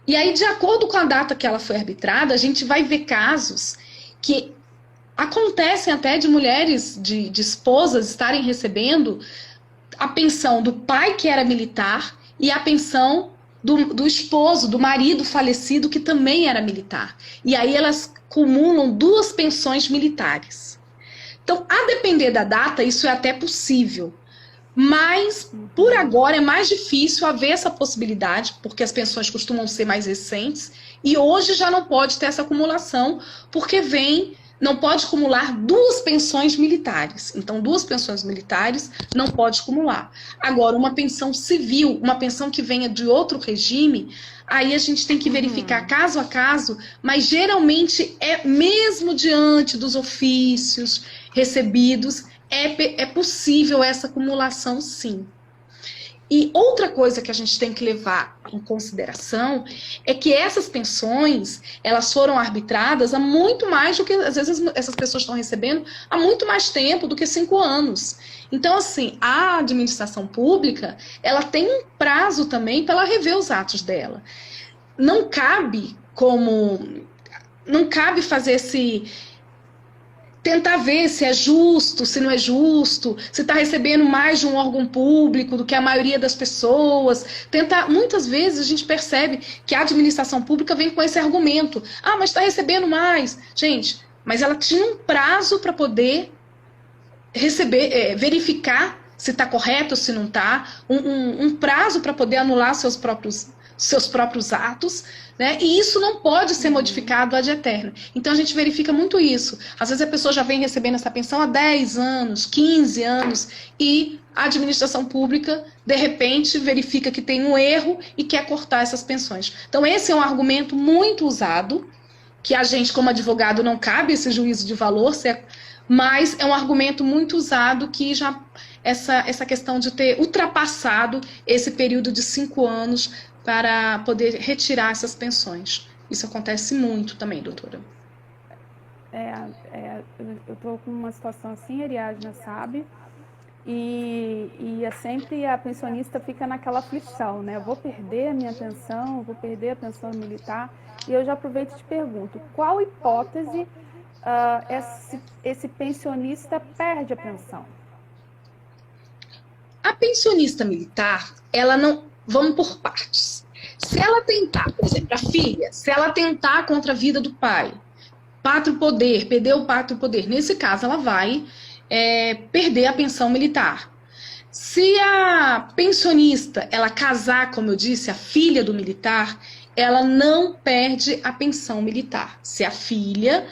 E aí, de acordo com a data que ela foi arbitrada, a gente vai ver casos que acontecem até de mulheres, de esposas estarem recebendo a pensão do pai que era militar e a pensão do esposo, do marido falecido que também era militar. E aí elas acumulam 2 pensões militares. Então, a depender da data, isso é até possível. Mas, por agora, é mais difícil haver essa possibilidade, porque as pensões costumam ser mais recentes, e hoje já não pode ter essa acumulação, porque não pode acumular 2 pensões militares. Então, 2 pensões militares não pode acumular. Agora, uma pensão civil, uma pensão que venha de outro regime, aí a gente tem que verificar caso a caso, mas geralmente é mesmo diante dos ofícios recebidos, é possível essa acumulação, sim. E outra coisa que a gente tem que levar em consideração é que essas pensões, elas foram arbitradas há muito mais do que, às vezes, essas pessoas estão recebendo há muito mais tempo do que 5 anos. Então, assim, a administração pública, ela tem um prazo também para ela rever os atos dela. Não cabe fazer tentar ver se é justo, se não é justo, se está recebendo mais de um órgão público do que a maioria das pessoas. Muitas vezes a gente percebe que a administração pública vem com esse argumento. Ah, mas está recebendo mais. Gente, mas ela tinha um prazo para poder verificar se está correto ou se não está, um prazo para poder anular seus próprios atos, né? E isso não pode ser modificado ad eterno. Então a gente verifica muito isso. Às vezes a pessoa já vem recebendo essa pensão há 10 anos, 15 anos, e a administração pública, de repente, verifica que tem um erro e quer cortar essas pensões. Então esse é um argumento muito usado, que a gente, como advogado, não cabe esse juízo de valor, mas é um argumento muito usado que já essa questão de ter ultrapassado esse período de 5 anos para poder retirar essas pensões. Isso acontece muito também, doutora. Eu estou com uma situação assim, a Ariadna sabe, e é sempre a pensionista fica naquela aflição, né? Eu vou perder a minha pensão, vou perder a pensão militar, e eu já aproveito e te pergunto, qual hipótese esse pensionista perde a pensão? A pensionista militar, ela não... Vamos por partes. Se ela tentar, por exemplo, a filha, se ela tentar contra a vida do pai, pátrio poder, perder o pátrio poder, nesse caso ela vai perder a pensão militar. Se a pensionista, ela casar, como eu disse, a filha do militar, ela não perde a pensão militar. Se a filha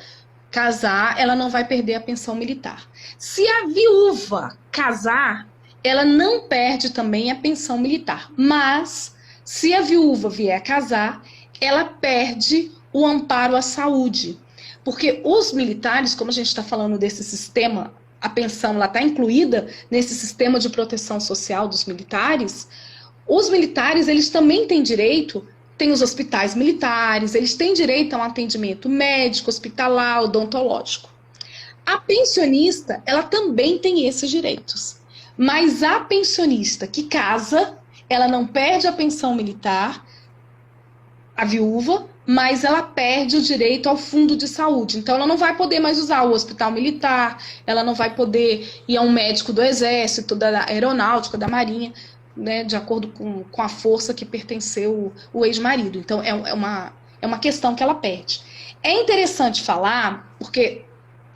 casar, ela não vai perder a pensão militar. Se a viúva casar, ela não perde também a pensão militar. Mas, se a viúva vier a casar, ela perde o amparo à saúde. Porque os militares, como a gente está falando desse sistema, a pensão está incluída nesse sistema de proteção social dos militares, os militares eles também têm direito, tem os hospitais militares, eles têm direito a um atendimento médico, hospitalar, odontológico. A pensionista, ela também tem esses direitos. Mas a pensionista que casa, ela não perde a pensão militar, a viúva, mas ela perde o direito ao fundo de saúde. Então, ela não vai poder mais usar o hospital militar, ela não vai poder ir a um médico do exército, da aeronáutica, da marinha, né, de acordo com a força que pertenceu o ex-marido. Então, é uma questão que ela perde. É interessante falar, porque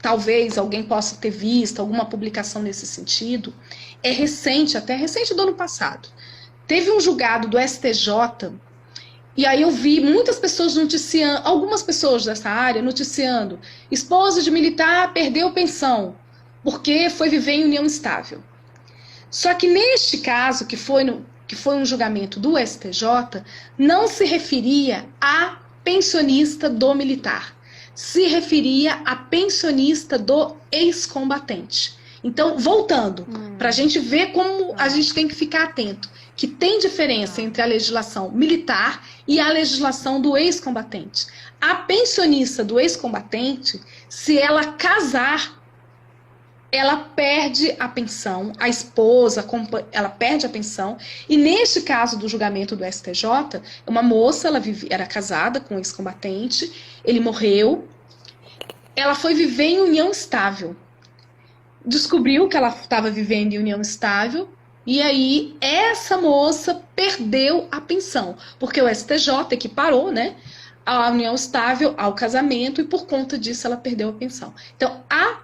talvez alguém possa ter visto alguma publicação nesse sentido, é recente, até recente do ano passado. Teve um julgado do STJ, e aí eu vi muitas pessoas noticiando, algumas pessoas dessa área noticiando, esposa de militar perdeu pensão, porque foi viver em união estável. Só que neste caso, que foi um julgamento do STJ, não se referia a pensionista do militar, se referia a pensionista do ex-combatente. Então, voltando, para a gente ver como a gente tem que ficar atento, que tem diferença entre a legislação militar e a legislação do ex-combatente. A pensionista do ex-combatente, se ela casar, ela perde a pensão, a esposa, ela perde a pensão, e neste caso do julgamento do STJ, uma moça, ela era casada com um ex-combatente, ele morreu, ela foi viver em união estável, descobriu que ela estava vivendo em união estável, e aí essa moça perdeu a pensão, porque o STJ equiparou, né, a união estável ao casamento, e por conta disso ela perdeu a pensão. Então, a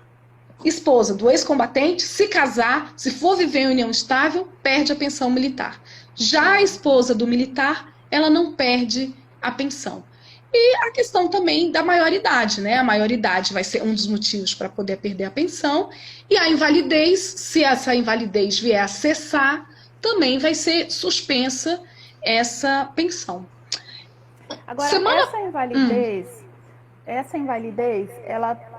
esposa do ex-combatente, se casar, se for viver em união estável, perde a pensão militar. Já a esposa do militar, ela não perde a pensão. E a questão também da maioridade, né? A maioridade vai ser um dos motivos para poder perder a pensão. E a invalidez, se essa invalidez vier a cessar, também vai ser suspensa essa pensão. Agora, essa invalidez,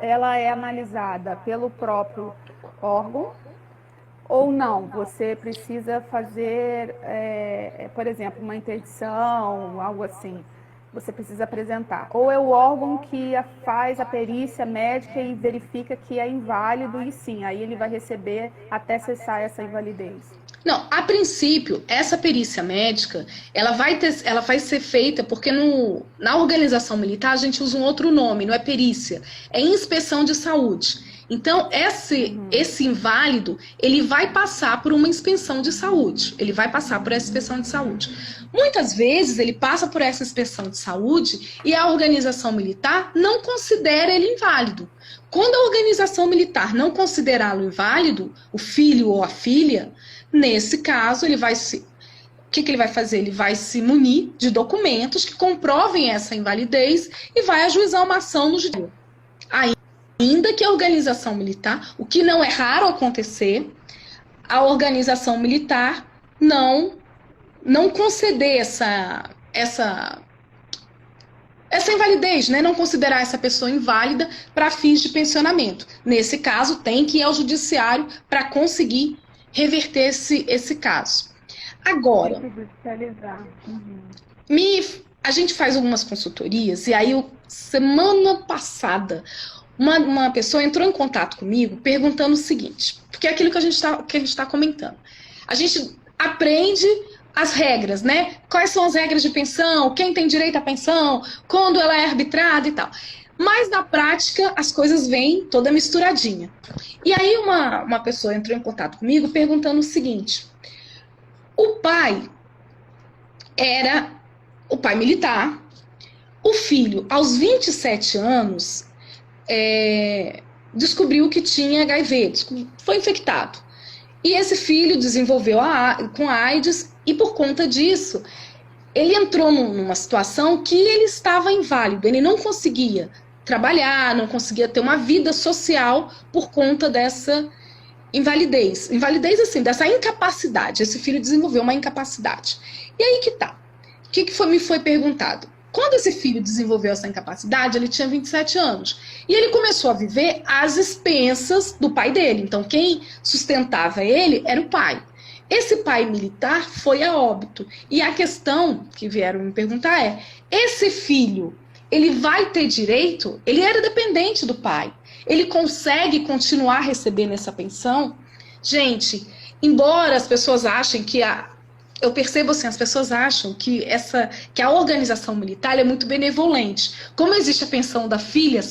ela é analisada pelo próprio órgão, ou não, você precisa fazer, por exemplo, uma interdição, algo assim. Você precisa apresentar. Ou é o órgão que faz a perícia médica e verifica que é inválido, e sim, aí ele vai receber até cessar essa invalidez. Não, a princípio, essa perícia médica, ela vai ser feita porque na organização militar a gente usa um outro nome, não é perícia, é inspeção de saúde. Então, esse inválido, ele vai passar por uma inspeção de saúde. Ele vai passar por essa inspeção de saúde. Muitas vezes, ele passa por essa inspeção de saúde e a organização militar não considera ele inválido. Quando a organização militar não considerá-lo inválido, o filho ou a filha, nesse caso, o que ele vai fazer? Ele vai se munir de documentos que comprovem essa invalidez e vai ajuizar uma ação no judiciário. Ainda que a organização militar, o que não é raro acontecer, a organização militar não conceder essa invalidez, né? Não considerar essa pessoa inválida para fins de pensionamento. Nesse caso, tem que ir ao judiciário para conseguir reverter esse caso. Agora, a gente faz algumas consultorias e aí, semana passada, uma pessoa entrou em contato comigo perguntando o seguinte, porque é aquilo que a gente está comentando. A gente aprende as regras, né? Quais são as regras de pensão, quem tem direito à pensão, quando ela é arbitrada e tal. Mas na prática as coisas vêm toda misturadinha. E aí uma pessoa entrou em contato comigo perguntando o seguinte: o pai era o pai militar, o filho aos 27 anos descobriu que tinha HIV, foi infectado. E esse filho desenvolveu com AIDS e por conta disso ele entrou numa situação que ele estava inválido, ele não conseguia trabalhar, não conseguia ter uma vida social por conta dessa invalidez. Invalidez, assim, dessa incapacidade. Esse filho desenvolveu uma incapacidade. E aí que tá. O que me foi perguntado? Quando esse filho desenvolveu essa incapacidade, ele tinha 27 anos. E ele começou a viver às expensas do pai dele. Então, quem sustentava ele era o pai. Esse pai militar foi a óbito. E a questão que vieram me perguntar é: esse filho, ele vai ter direito? Ele era dependente do pai. Ele consegue continuar recebendo essa pensão? Gente, embora as pessoas achem que eu percebo assim, as pessoas acham que a organização militar é muito benevolente. Como existe a pensão da filha,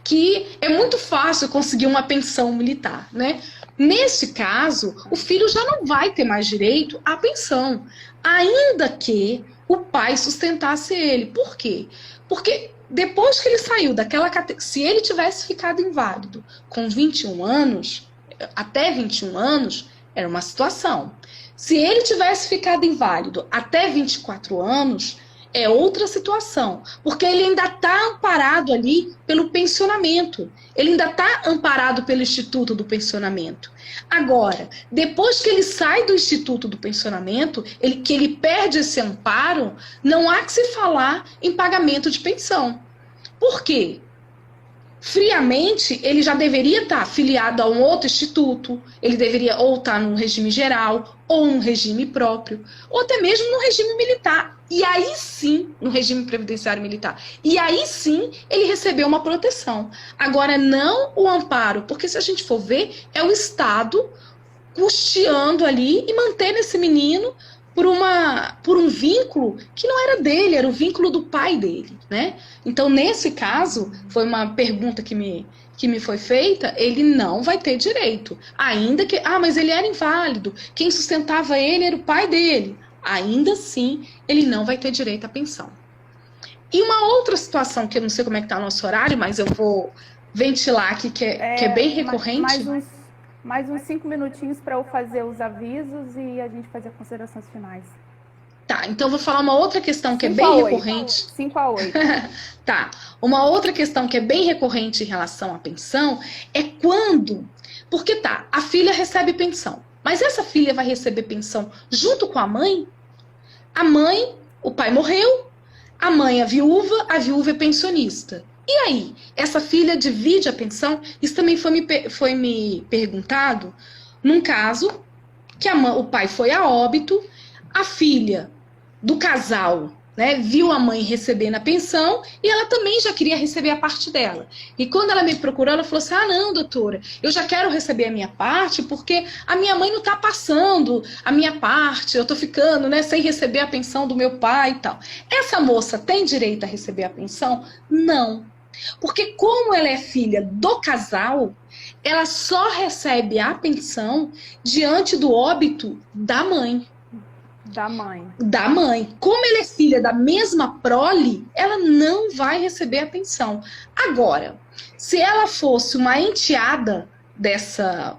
que é muito fácil conseguir uma pensão militar, né? Nesse caso, o filho já não vai ter mais direito à pensão, ainda que o pai sustentasse ele. Por quê? Porque depois que ele saiu daquela categoria, se ele tivesse ficado inválido com 21 anos, até 21 anos, era uma situação. Se ele tivesse ficado inválido até 24 anos, é outra situação, porque ele ainda está amparado ali pelo pensionamento, ele ainda está amparado pelo Instituto do Pensionamento. Agora, depois que ele sai do Instituto do Pensionamento, que ele perde esse amparo, não há que se falar em pagamento de pensão. Por quê? Friamente, ele já deveria estar afiliado a um outro instituto, ele deveria ou estar num regime geral, ou num regime próprio, ou até mesmo no regime militar. E aí sim, no regime previdenciário militar. E aí sim, ele recebeu uma proteção. Agora, não o amparo, porque se a gente for ver, é o Estado custeando ali e mantendo esse menino por um vínculo que não era dele, era o vínculo do pai dele, né? Então, nesse caso, foi uma pergunta que me foi feita, ele não vai ter direito. Ainda que, mas ele era inválido, quem sustentava ele era o pai dele. Ainda assim, ele não vai ter direito à pensão. E uma outra situação, que eu não sei como é que tá o nosso horário, mas eu vou ventilar aqui, que é bem recorrente. Mais uns 5 minutinhos para eu fazer os avisos e a gente fazer considerações finais. Tá, então eu vou falar uma outra questão que é bem recorrente. 5 a 8. Tá, uma outra questão que é bem recorrente em relação à pensão é quando... Porque a filha recebe pensão, mas essa filha vai receber pensão junto com a mãe? A mãe, o pai morreu, a mãe é viúva, a viúva é pensionista. E aí, essa filha divide a pensão? Isso também foi me perguntado num caso que o pai foi a óbito, a filha do casal, né, viu a mãe recebendo a pensão e ela também já queria receber a parte dela. E quando ela me procurou, ela falou assim: ah, não, doutora, eu já quero receber a minha parte porque a minha mãe não está passando a minha parte, eu estou ficando, né, sem receber a pensão do meu pai e tal. Essa moça tem direito a receber a pensão? Não. Porque como ela é filha do casal, ela só recebe a pensão diante do óbito da mãe. Da mãe. Da mãe. Como ela é filha da mesma prole, ela não vai receber a pensão. Agora, se ela fosse uma enteada dessa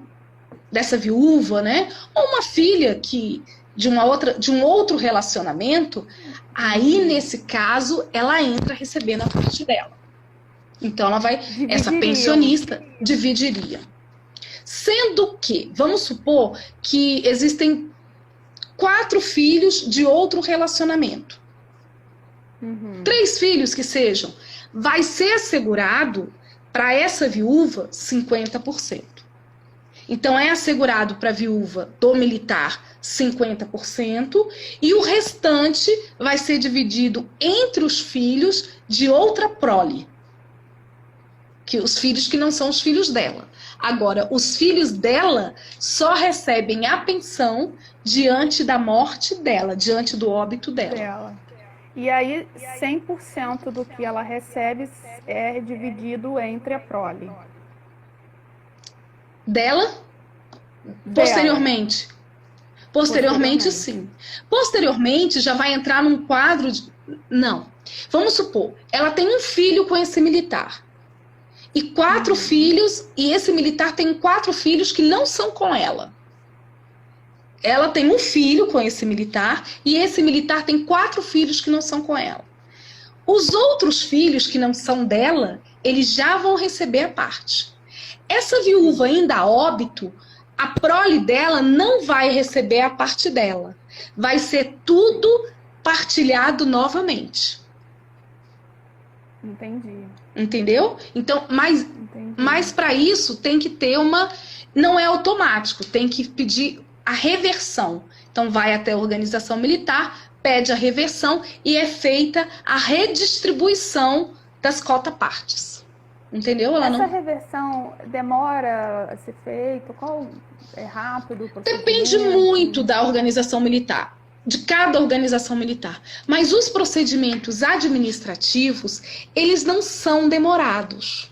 viúva, né? Ou uma filha de um outro relacionamento, aí nesse caso ela entra recebendo a parte dela. Então ela vai, essa pensionista dividiria. Sendo que, vamos supor que existem 4 filhos de outro relacionamento. 3 filhos que sejam. Vai ser assegurado para essa viúva 50%. Então é assegurado para a viúva do militar 50% e o restante vai ser dividido entre os filhos de outra prole. Que os filhos que não são os filhos dela. Agora, os filhos dela só recebem a pensão diante da morte dela, diante do óbito dela. E aí, 100% do que ela recebe é dividido entre a prole. Dela? Posteriormente. Posteriormente, sim. Posteriormente, já vai entrar num quadro de... Não. Vamos supor, ela tem um filho com esse militar. E 4 filhos, e esse militar tem 4 filhos que não são com ela. Ela tem um filho com esse militar, e esse militar tem 4 filhos que não são com ela. Os outros filhos que não são dela, eles já vão receber a parte. Essa viúva ainda a óbito, a prole dela não vai receber a parte dela. Vai ser tudo partilhado novamente. Entendi. Entendeu? Então, mas para isso tem que ter uma... Não é automático, tem que pedir a reversão. Então vai até a organização militar, pede a reversão e é feita a redistribuição das cota-partes. Entendeu? Essa reversão demora a ser feita? Qual é rápido? Depende muito da organização militar. De cada organização militar. Mas os procedimentos administrativos, eles não são demorados.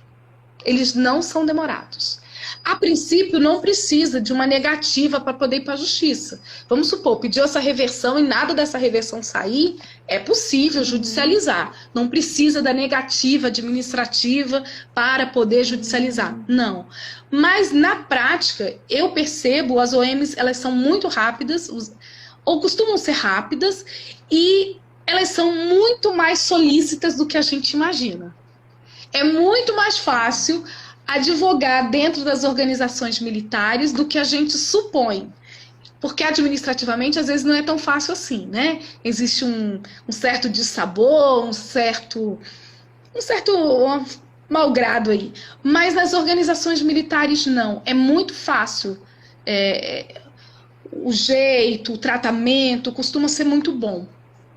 Eles não são demorados. A princípio, não precisa de uma negativa para poder ir para a justiça. Vamos supor, pediu essa reversão e nada dessa reversão sair, é possível judicializar. Não precisa da negativa administrativa para poder judicializar. Não. Mas, na prática, eu percebo, as OMs, elas são muito rápidas, ou costumam ser rápidas, e elas são muito mais solícitas do que a gente imagina. É muito mais fácil advogar dentro das organizações militares do que a gente supõe. Porque administrativamente, às vezes, não é tão fácil assim, né? Existe um certo dissabor, um certo malgrado aí. Mas nas organizações militares, não. É muito fácil. O jeito, o tratamento costuma ser muito bom.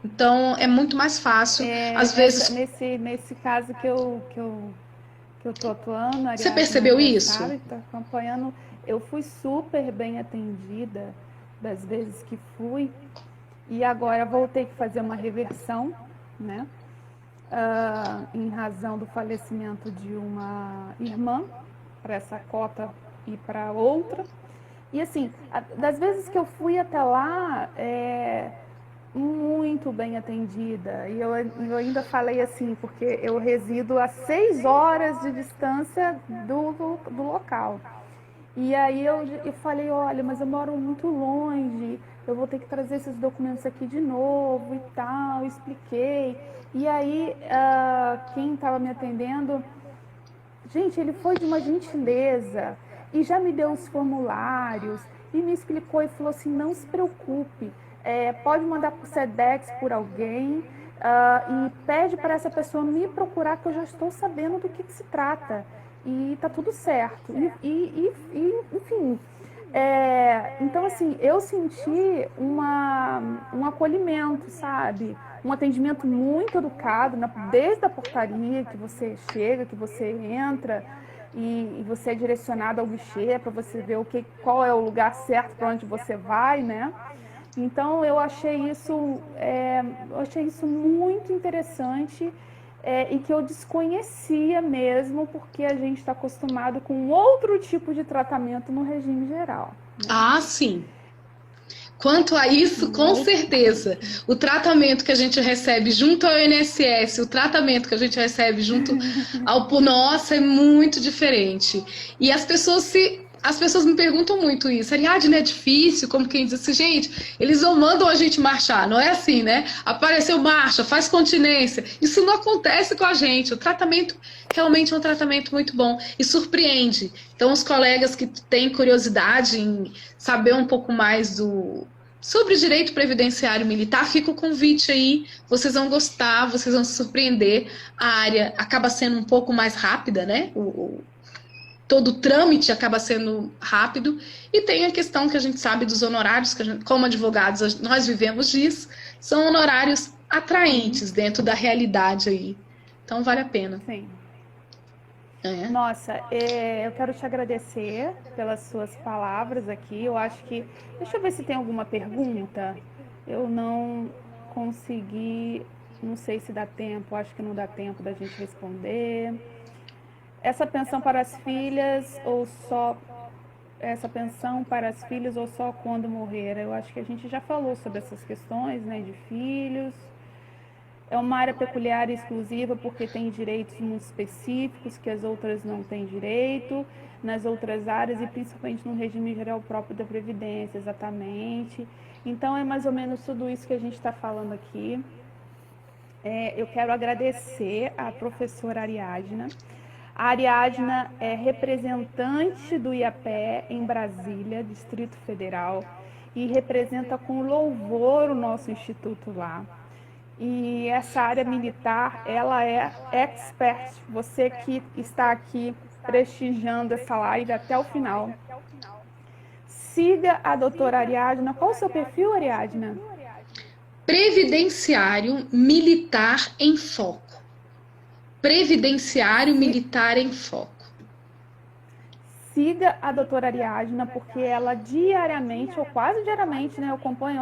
Então, é muito mais fácil. Às vezes... Nesse caso que eu tô atuando... Você percebeu isso? Tá acompanhando. Eu fui super bem atendida das vezes que fui. E agora voltei a fazer uma reversão, né? Em razão do falecimento de uma irmã, para essa cota e para outra. E assim, das vezes que eu fui até lá, muito bem atendida. E eu ainda falei assim, porque eu resido a 6 horas de distância do local. E aí eu falei, olha, mas eu moro muito longe, eu vou ter que trazer esses documentos aqui de novo e tal, expliquei. E aí, quem estava me atendendo, gente, ele foi de uma gentileza e já me deu os formulários e me explicou e falou assim, não se preocupe, pode mandar para o SEDEX por alguém, e pede para essa pessoa me procurar, que eu já estou sabendo do que se trata. E tá tudo certo. Enfim, então assim, eu senti um acolhimento, sabe? Um atendimento muito educado, desde a portaria que você chega, que você entra e você é direcionado ao guichê para você ver qual é o lugar certo para onde você vai, né? Então eu achei isso muito interessante, e que eu desconhecia mesmo, porque a gente está acostumado com outro tipo de tratamento no regime geral. Né? Ah, sim. Quanto a isso, com certeza, o tratamento que a gente recebe junto ao INSS, o tratamento que a gente recebe junto ao nossa, é muito diferente. E as pessoas me perguntam muito isso. Ariadne, é difícil? Como quem diz assim, gente, eles não mandam a gente marchar, não é assim, né? Apareceu marcha, faz continência. Isso não acontece com a gente. O tratamento realmente é um tratamento muito bom e surpreende. Então, os colegas que têm curiosidade em saber um pouco mais sobre direito previdenciário militar, fica o convite aí. Vocês vão gostar, vocês vão se surpreender. A área acaba sendo um pouco mais rápida, né? Todo o trâmite acaba sendo rápido, e tem a questão que a gente sabe dos honorários, que como advogados nós vivemos disso, são honorários atraentes dentro da realidade aí. Então vale a pena. Sim. Nossa, eu quero te agradecer pelas suas palavras aqui. Eu acho que... Deixa eu ver se tem alguma pergunta. Eu não consegui... Não sei se dá tempo, acho que não dá tempo da gente responder. Essa pensão para as filhas ou só quando morrer? Eu acho que a gente já falou sobre essas questões, né, de filhos. É uma área peculiar e exclusiva porque tem direitos muito específicos que as outras não têm direito, nas outras áreas, e principalmente no regime geral próprio da Previdência, exatamente. Então é mais ou menos tudo isso que a gente está falando aqui. Eu quero agradecer à professora Ariadna. A Ariadna é representante do IAPE em Brasília, Distrito Federal, e representa com louvor o nosso instituto lá. E essa área militar, ela é expert. Você que está aqui prestigiando essa live até o final, siga a doutora Ariadna. Qual o seu perfil, Ariadna? Previdenciário Militar em Foco. Previdenciário Militar em Foco. Siga a doutora Ariadna, porque ela diariamente, ou quase diariamente, né, eu acompanho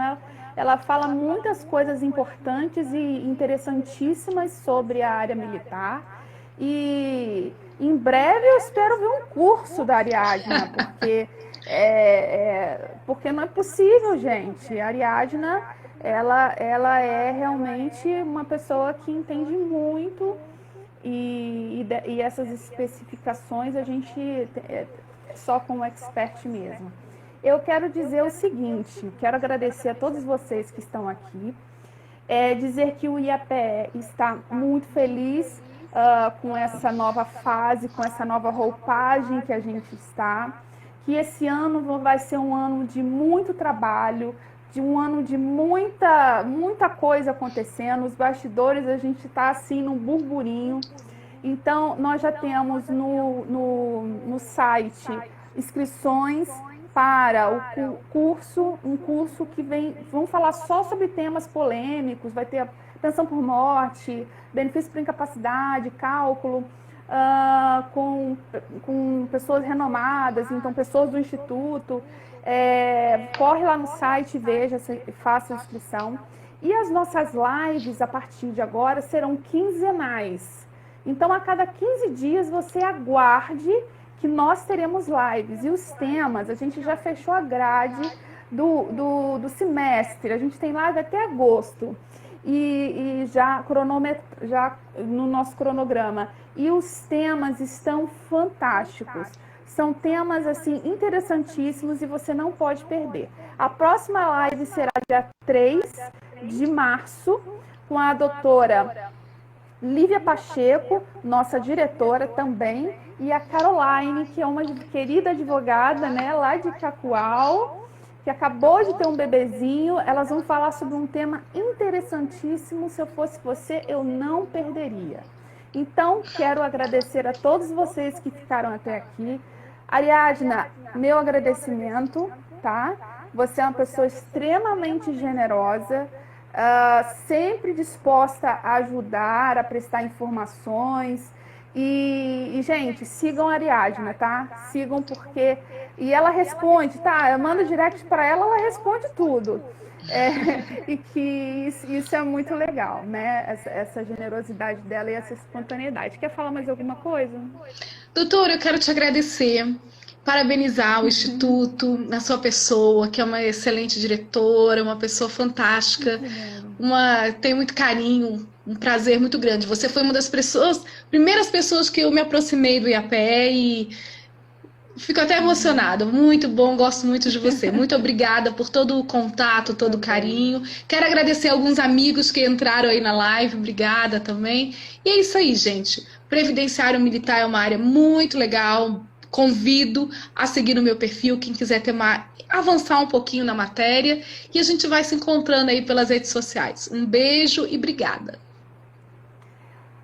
ela fala muitas coisas importantes e interessantíssimas sobre a área militar. E em breve eu espero ver um curso da Ariadna, porque não é possível, gente. A Ariadna, ela é realmente uma pessoa que entende muito, e essas especificações a gente só com o expert mesmo. Eu quero dizer o seguinte, quero agradecer a todos vocês que estão aqui, dizer que o IAPE está muito feliz com essa nova fase, com essa nova roupagem que a gente está, que esse ano vai ser um ano de muito trabalho, de um ano de muita coisa acontecendo. Os bastidores, a gente está assim num burburinho. Então, nós já temos no site inscrições para o curso, um curso que vamos falar só sobre temas polêmicos. Vai ter a pensão por morte, benefício por incapacidade, cálculo, com pessoas renomadas, então pessoas do Instituto. Corre lá no site, veja, faça a inscrição. E as nossas lives, a partir de agora, serão quinzenais. Então, a cada 15 dias, você aguarde que nós teremos lives. E os temas, a gente já fechou a grade do semestre. A gente tem live até agosto. E já no nosso cronograma. E os temas estão fantásticos. São temas assim interessantíssimos e você não pode perder. A próxima live será dia 3 de março, com a doutora Lívia Pacheco, nossa diretora também, e a Caroline, que é uma querida advogada, né, lá de Cacoal, que acabou de ter um bebezinho. Elas vão falar sobre um tema interessantíssimo. Se eu fosse você, eu não perderia. Então, quero agradecer a todos vocês que ficaram até aqui. Ariadna, meu agradecimento, tá? Você é uma pessoa extremamente generosa, sempre disposta a ajudar, a prestar informações. E, gente, sigam a Ariadna, tá? Sigam porque... E ela responde, tá? Eu mando direct para ela, ela responde tudo. E que isso é muito legal, né? Essa generosidade dela e essa espontaneidade. Quer falar mais alguma coisa? Doutora, eu quero te agradecer, parabenizar o Instituto, na sua pessoa, que é uma excelente diretora, uma pessoa fantástica, tenho muito carinho, um prazer muito grande. Você foi uma das primeiras pessoas que eu me aproximei do IAPE e fico até emocionada. Muito bom, gosto muito de você. Muito obrigada por todo o contato, todo o carinho. Quero agradecer alguns amigos que entraram aí na live, obrigada também. E é isso aí, gente. Previdenciário militar é uma área muito legal. Convido a seguir no meu perfil, quem quiser avançar um pouquinho na matéria. E a gente vai se encontrando aí pelas redes sociais. Um beijo e obrigada.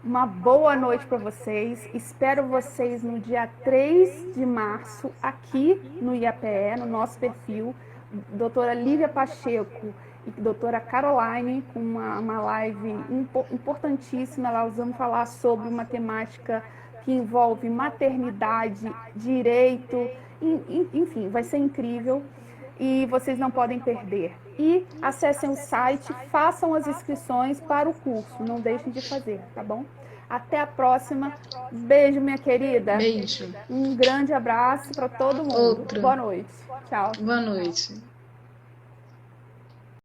Uma boa noite para vocês. Espero vocês no dia 3 de março, aqui no IAPE, no nosso perfil. Doutora Lívia Pacheco e doutora Caroline, com uma live importantíssima. Elas vão falar sobre uma temática que envolve maternidade, direito, enfim, vai ser incrível. E vocês não podem perder. E acessem o site, façam as inscrições para o curso. Não deixem de fazer, tá bom? Até a próxima. Beijo, minha querida. Beijo. Um grande abraço para todo mundo. Outro. Boa noite. Tchau. Boa noite.